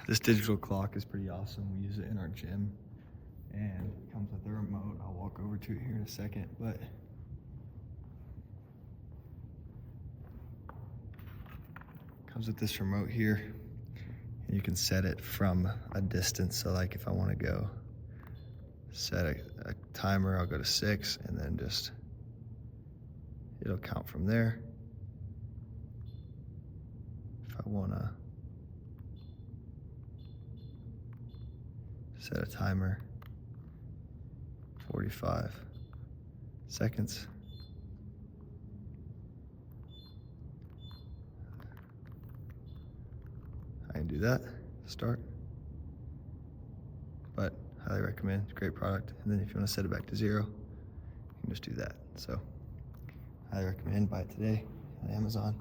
This digital clock is pretty awesome. We use it in our gym and it comes with a remote. I'll walk over to it here in a second, but comes with this remote here and you can set it from a distance. So like if I want to go set a timer, I'll go to 6 and then just it'll count from there. If I want to set a timer, 45 seconds. I can do that, start. But highly recommend, great product. And then if you want to set it back to 0, you can just do that. So highly recommend, buy it today on Amazon.